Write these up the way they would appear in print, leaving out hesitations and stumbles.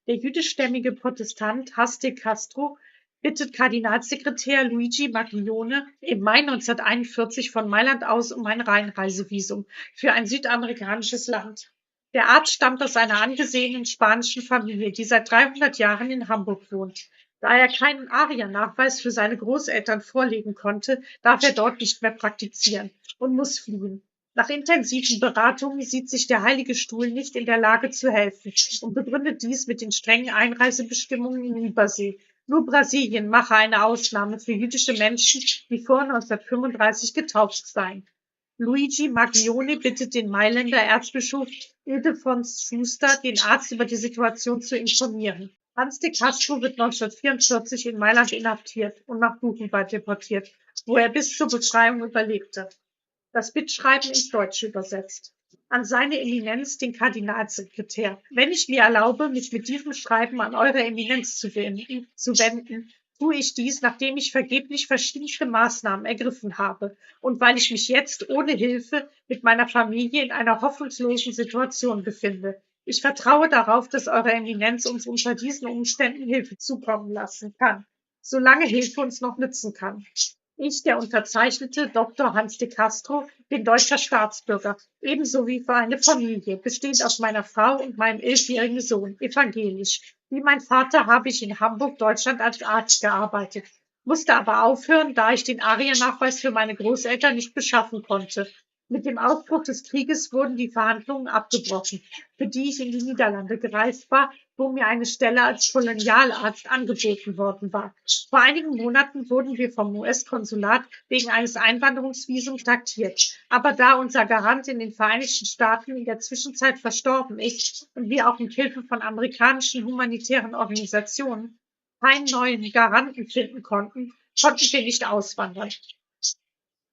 Der jüdischstämmige Protestant Has de Castro bittet Kardinalssekretär Luigi Maglione im Mai 1941 von Mailand aus um ein Einreisevisum für ein südamerikanisches Land. Der Arzt stammt aus einer angesehenen spanischen Familie, die seit 300 Jahren in Hamburg wohnt. Da er keinen ARIA-Nachweis für seine Großeltern vorlegen konnte, darf er dort nicht mehr praktizieren und muss fliehen. Nach intensiven Beratungen sieht sich der Heilige Stuhl nicht in der Lage zu helfen und begründet dies mit den strengen Einreisebestimmungen in Übersee. Nur Brasilien mache eine Ausnahme für jüdische Menschen, die vor 1935 getauft seien. Luigi Maglione bittet den Mailänder Erzbischof Ildefons Schuster, den Arzt über die Situation zu informieren. Hans de Castro wird 1944 in Mailand inhaftiert und nach Buchenwald deportiert, wo er bis zur Befreiung überlebte. Das Bittschreiben ins Deutsche übersetzt. An seine Eminenz, den Kardinalsekretär. Wenn ich mir erlaube, mich mit diesem Schreiben an Eure Eminenz zu wenden, tue ich dies, nachdem ich vergeblich verschiedenste Maßnahmen ergriffen habe und weil ich mich jetzt ohne Hilfe mit meiner Familie in einer hoffnungslosen Situation befinde. Ich vertraue darauf, dass Eure Eminenz uns unter diesen Umständen Hilfe zukommen lassen kann, solange Hilfe uns noch nützen kann. Ich, der Unterzeichnete Dr. Hans de Castro, bin deutscher Staatsbürger, ebenso wie für eine Familie, bestehend aus meiner Frau und meinem 11-jährigen Sohn, evangelisch. Wie mein Vater habe ich in Hamburg, Deutschland als Arzt gearbeitet, musste aber aufhören, da ich den ARIA-Nachweis für meine Großeltern nicht beschaffen konnte. Mit dem Ausbruch des Krieges wurden die Verhandlungen abgebrochen, für die ich in die Niederlande gereist war, wo mir eine Stelle als Kolonialarzt angeboten worden war. Vor einigen Monaten wurden wir vom US-Konsulat wegen eines Einwanderungsvisums kontaktiert. Aber da unser Garant in den Vereinigten Staaten in der Zwischenzeit verstorben ist und wir auch mit Hilfe von amerikanischen humanitären Organisationen keinen neuen Garanten finden konnten, konnten wir nicht auswandern.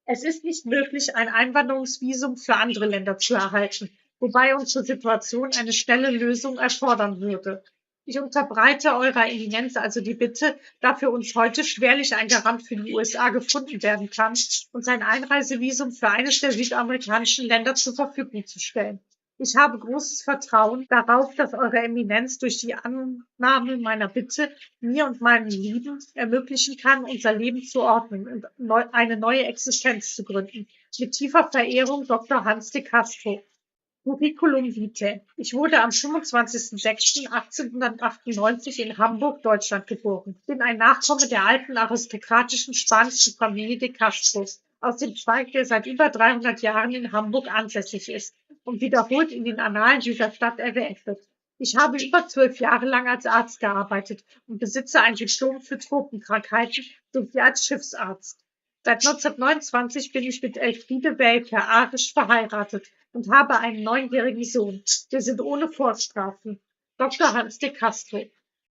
Es ist nicht möglich, ein Einwanderungsvisum für andere Länder zu erhalten, wobei unsere Situation eine schnelle Lösung erfordern würde. Ich unterbreite Eurer Eminenz also die Bitte, da für uns heute schwerlich ein Garant für die USA gefunden werden kann, uns ein Einreisevisum für eines der südamerikanischen Länder zur Verfügung zu stellen. Ich habe großes Vertrauen darauf, dass Eure Eminenz durch die Annahme meiner Bitte mir und meinen Lieben ermöglichen kann, unser Leben zu ordnen und eine neue Existenz zu gründen. Mit tiefer Verehrung Dr. Hans de Castro. Curriculum vitae. Ich wurde am 25.06.1898 in Hamburg, Deutschland geboren. Bin ein Nachkomme der alten aristokratischen spanischen Familie de Castro, aus dem Zweig, der seit über 300 Jahren in Hamburg ansässig ist und wiederholt in den Annalen dieser Stadt erwähnt wird. Ich habe über 12 Jahre lang als Arzt gearbeitet und besitze ein Diplom für Tropenkrankheiten sowie als Schiffsarzt. Seit 1929 bin ich mit Elfriede Welke arisch verheiratet und habe einen 9-jährigen Sohn. Wir sind ohne Vorstrafen. Dr. Hans de Castro.